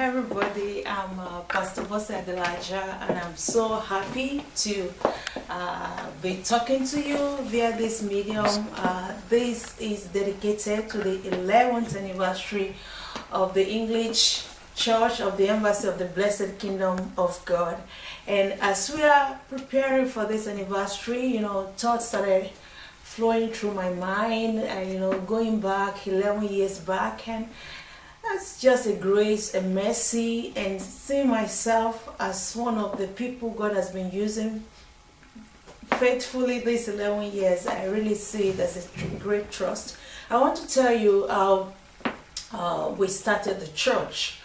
everybody. I'm Pastor Bosse Adelaja, and I'm so happy to be talking to you via this medium. This is dedicated to the 11th anniversary of the English Church of the Embassy of the Blessed Kingdom of God. And as we are preparing for this anniversary, thoughts started flowing through my mind, and going back 11 years back, and that's just a grace, a mercy, and seeing myself as one of the people God has been using faithfully these 11 years. I really see it as a great trust. I want to tell you how we started the church.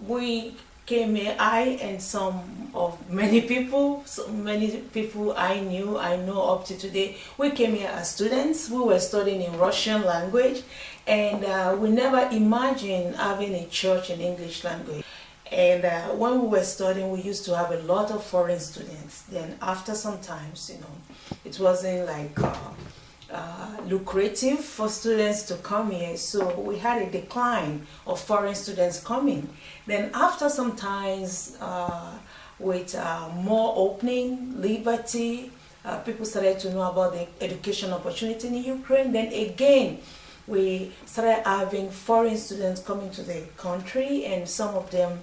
We came here, I and many people I know up to today. We came here as students. We were studying in Russian language, and we never imagined having a church in English language. And when we were studying, we used to have a lot of foreign students. Then after some times, it wasn't like lucrative for students to come here, so we had a decline of foreign students coming. Then after some times, with more opening, liberty, people started to know about the education opportunity in Ukraine. Then again, we started having foreign students coming to the country, and some of them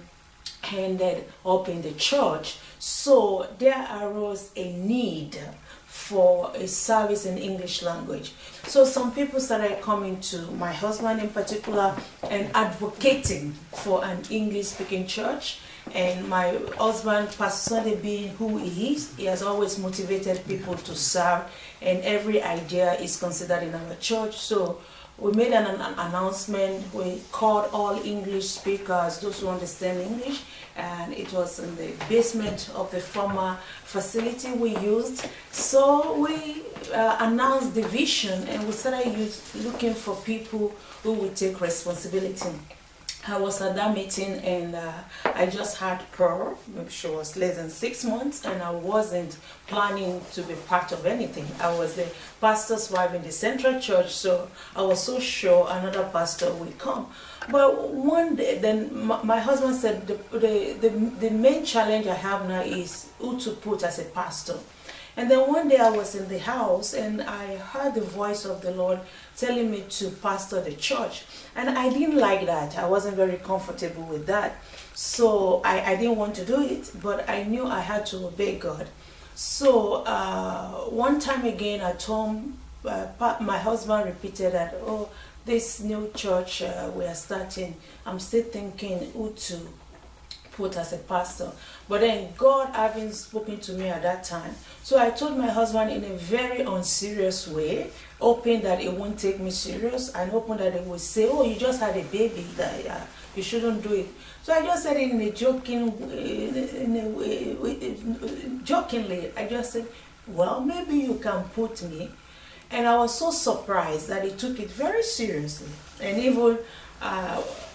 ended up in the church. So there arose a need for a service in English language. So some people started coming to my husband in particular and advocating for an English-speaking church. And my husband, Pastor Sunday, being who he is, he has always motivated people to serve, and every idea is considered in our church. So we made an announcement. We called all English speakers, those who understand English, and it was in the basement of the former facility we used. So we announced the vision, and we started looking for people who would take responsibility. I was at that meeting, and I just had Pearl. Maybe she was less than 6 months, and I wasn't planning to be part of anything. I was the pastor's wife in the central church, so I was so sure another pastor would come. But one day, then my husband said, the main challenge I have now is who to put as a pastor. And then one day I was in the house, and I heard the voice of the Lord telling me to pastor the church. And I didn't like that. I wasn't very comfortable with that. So I didn't want to do it, but I knew I had to obey God. So one time again at home, my husband repeated that, oh, this new church we are starting, I'm still thinking who to put as a pastor. But then God having spoken to me at that time, so I told my husband in a very unserious way, hoping that it won't take me serious, and hoping that it would say, oh, you just had a baby, that you shouldn't do it. So I just said it in a jokingly, I just said, well, maybe you can put me. And I was so surprised that he took it very seriously. And even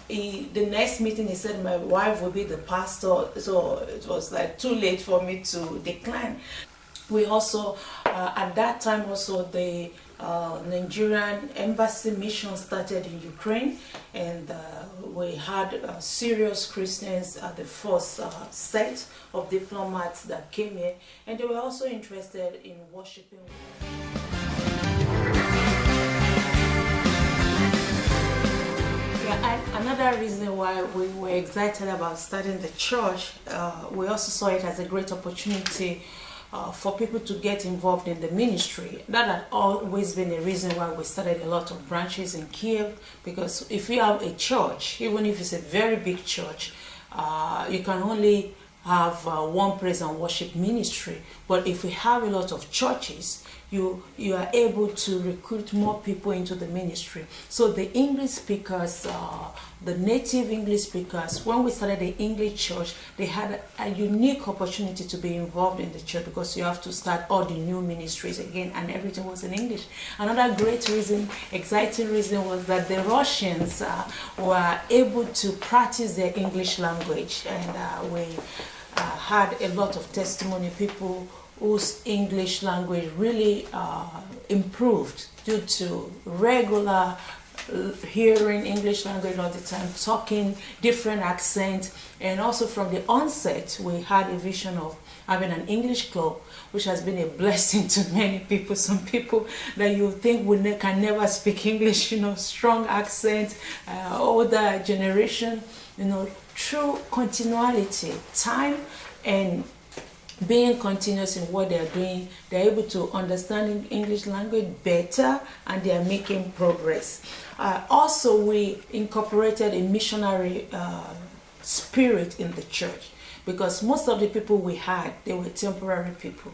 the next meeting, he said my wife would be the pastor, so it was like too late for me to decline. We also, at that time also, the Nigerian embassy mission started in Ukraine, and we had serious Christians at the first set of diplomats that came here, and they were also interested in worshiping. Another reason why we were excited about starting the church, we also saw it as a great opportunity for people to get involved in the ministry. That had always been a reason why we started a lot of branches in Kiev, because if you have a church, even if it's a very big church, you can only have one praise and worship ministry. But if we have a lot of churches, you are able to recruit more people into the ministry. So the English speakers, the native English speakers, when we started the English church, they had a unique opportunity to be involved in the church, because you have to start all the new ministries again, and everything was in English. Another great reason, exciting reason, was that the Russians were able to practice their English language, and we had a lot of testimony, people whose English language really improved due to regular hearing English language all the time, talking different accents, and also from the onset, we had a vision of having an English club, which has been a blessing to many people. Some people that you think can never speak English, strong accent, older generation, through continuality, time, and being continuous in what they're doing, they're able to understand English language better, and they are making progress. Also, we incorporated a missionary spirit in the church, because most of the people we had, they were temporary people.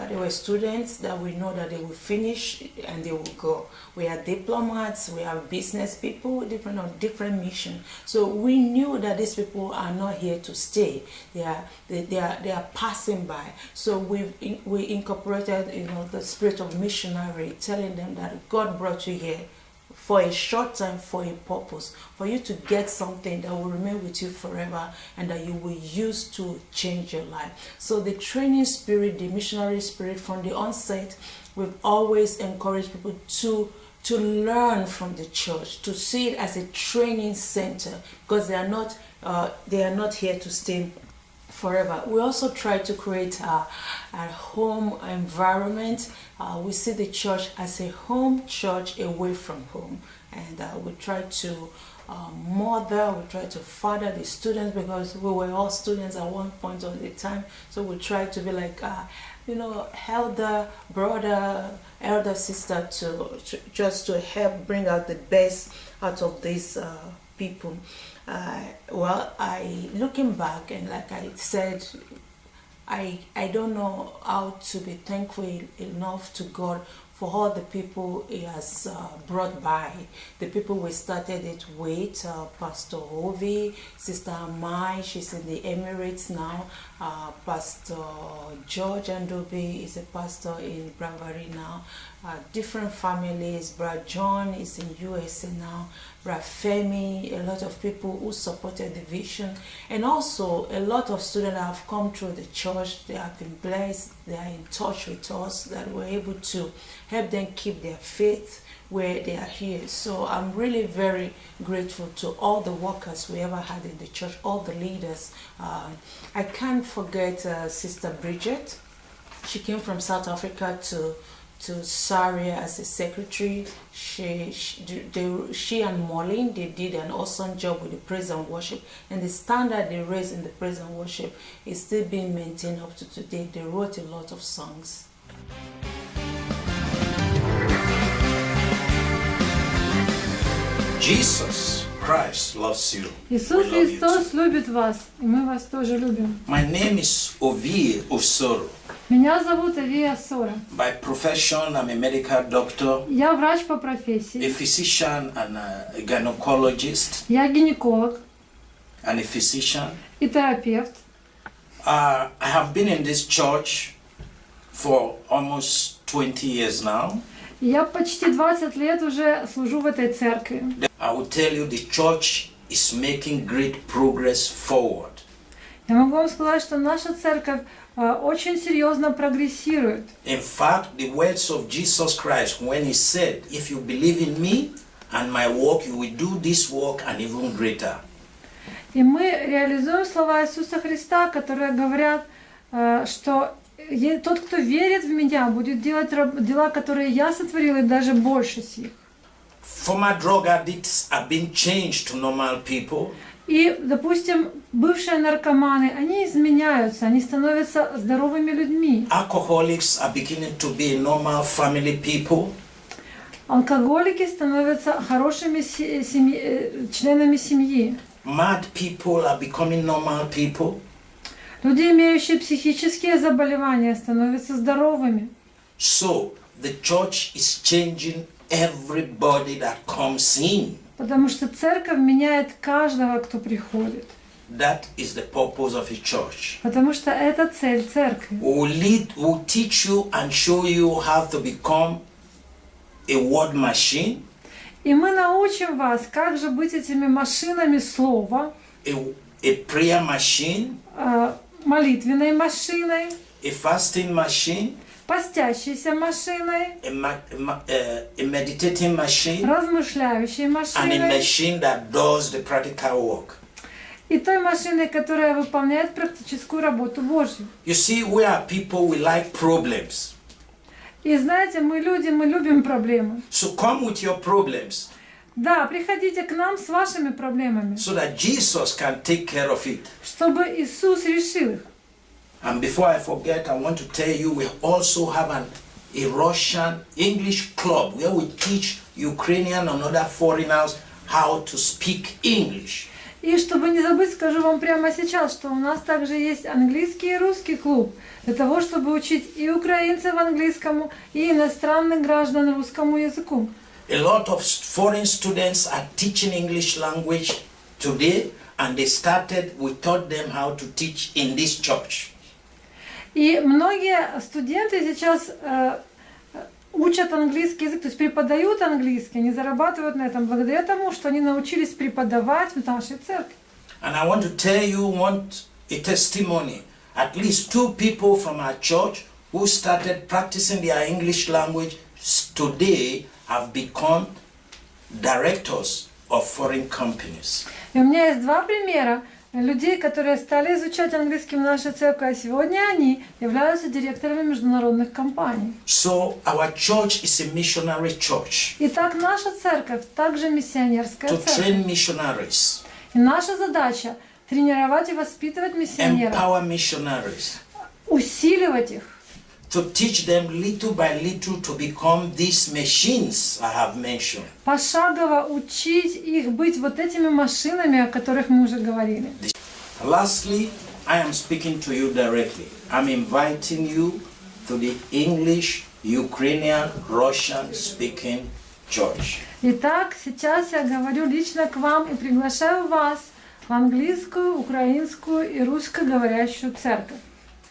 They were students that we know that they will finish and they will go. We are diplomats, we are business people, on different mission. So we knew that these people are not here to stay. They are passing by. So we incorporated, the spirit of missionary, telling them that God brought you here for a short time, for a purpose, for you to get something that will remain with you forever and that you will use to change your life. So the training spirit, the missionary spirit from the onset, we've always encouraged people to learn from the church, to see it as a training center, because they are not here to stay forever. We also try to create a home environment. We see the church as a home church away from home, and we try to we try to father the students, because we were all students at one point of the time. So we try to be like elder brother, elder sister, just to help bring out the best out of these people. Looking back, and like I said, I don't know how to be thankful enough to God for all the people He has brought by. The people we started it with, Pastor Ovi, Sister Mai, she's in the Emirates now. Pastor George Andobe is a pastor in Bravery now. Different families. Brother John is in USA now. Brother Femi, a lot of people who supported the vision, and also a lot of students that have come through the church. They have been blessed. They are in touch with us, that we're able to help them keep their faith where they are here. So I'm really very grateful to all the workers we ever had in the church, all the leaders. I can't forget Sister Bridget. She came from South Africa to Saria as a secretary. She and Molly, they did an awesome job with the praise and worship, and the standard they raised in the praise and worship is still being maintained up to today. They wrote a lot of songs. Jesus Christ loves you. Иисус Христос любит вас, и мы вас тоже любим. My name is Ovi Osoro. Меня зовут Овия Осора. By profession, I'm a medical doctor, Я врач по a профессии. physician and a gynecologist, Я гинеколог and a physician. и терапевт. I have been in this church for almost 20 years now. Я почти 20 лет уже служу в этой церкви. I will tell you, the church is making great progress forward. Я могу вам сказать, что наша церковь очень серьезно прогрессирует. In fact, the words of Jesus Christ, when He said, if you believe in me and my work, you will do this work and even greater. И мы реализуем слова Иисуса Христа, которые говорят, что тот, кто верит в меня, будет делать дела, которые я сотворил, и даже больше сих. Former drug addicts have been changed to normal people. И, допустим, бывшие наркоманы, они изменяются, они становятся здоровыми людьми. Alcoholics are beginning to be normal family people. Алкоголики становятся хорошими членами семьи. Mad people are becoming normal people. Люди, имеющие психические заболевания, становятся здоровыми. So, the church is changing everybody that comes in. Потому что церковь меняет каждого, кто приходит. That is the purpose of a church. Потому что это цель церкви. We'll teach you and show you how to become a word machine. И мы научим вас, как же быть этими машинами слова, A prayer machine, молитвенной машиной, a fasting machine, постящейся машиной, a meditating machine, размышляющей and a машиной machine that does the practical work. и той машиной, которая выполняет практическую работу Божью. You see, we are people, we like problems. И знаете, мы люди, мы любим проблемы. So come with your problems Да, приходите к нам с вашими проблемами, so that Jesus can take care of it. чтобы Иисус решил их. And before I forget, I want to tell you we also have a Russian English club where we teach Ukrainian and other foreigners how to speak English. И чтобы не забыть, скажу вам прямо сейчас, что у нас также есть английский и русский клуб, для того, чтобы учить и украинцев английскому, и иностранных граждан русскому языку. A lot of foreign students are teaching English language today, and we taught them how to teach in this church. И многие студенты сейчас учат английский язык, то есть преподают английский, они зарабатывают на этом благодаря тому, что они научились преподавать в нашей церкви. And I want to tell you a testimony. At least 2 people from our church who started practicing their English language today have become directors of foreign companies. И у меня есть 2 примера людей, которые стали изучать английский в нашей церкви, а сегодня они являются директорами международных компаний. So our church is a missionary church. Итак, наша церковь также миссионерская To церковь. train missionaries, И наша задача тренировать и воспитывать миссионеров, empower missionaries, усиливать их, to teach them little by little to become these machines I have mentioned. пошагово учить их быть вот этими машинами, о которых мы уже говорили. Lastly, I am speaking to you directly. I'm inviting you to the English, Ukrainian, Russian speaking church. Итак, сейчас я говорю лично к вам и приглашаю вас в английскую, украинскую и русскоговорящую церковь.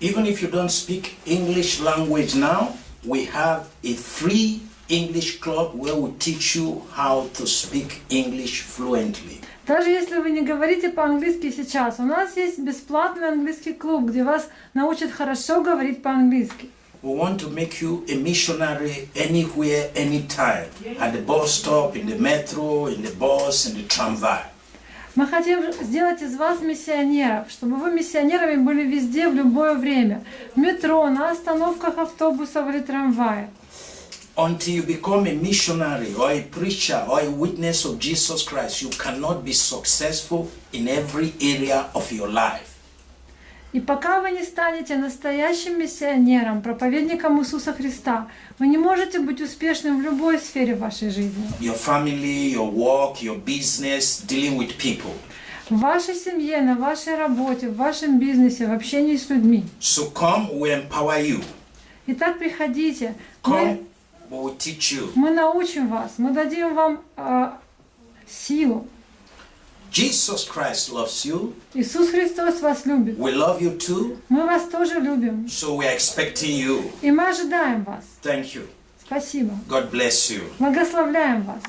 Even if you don't speak English language now, we have a free English club where we teach you how to speak English fluently. Даже если вы не говорите по-английски сейчас, у нас есть бесплатный английский клуб, где вас научат хорошо говорить по-английски. We want to make you a missionary anywhere, anytime. At the bus stop, in the metro, in the bus, in the tramway. Мы хотим сделать из вас миссионеров, чтобы вы миссионерами были везде, в любое время. В метро, на остановках автобусов или трамвая. Until you become a missionary or a preacher or a witness of Jesus Christ, you cannot be successful in every area of your life. И пока вы не станете настоящим миссионером, проповедником Иисуса Христа, вы не можете быть успешным в любой сфере вашей жизни. Your family, your work, your business, dealing with people. В вашей семье, на вашей работе, в вашем бизнесе, в общении с людьми. So come, we empower you. Итак, приходите. Come, we will teach you. Мы научим вас, мы дадим вам силу. Jesus Christ loves you. Иисус Христос вас любит. We love you too. Мы вас тоже любим. So we are expecting you. И мы ожидаем вас. Thank you. Спасибо. God bless you. Благословляем вас.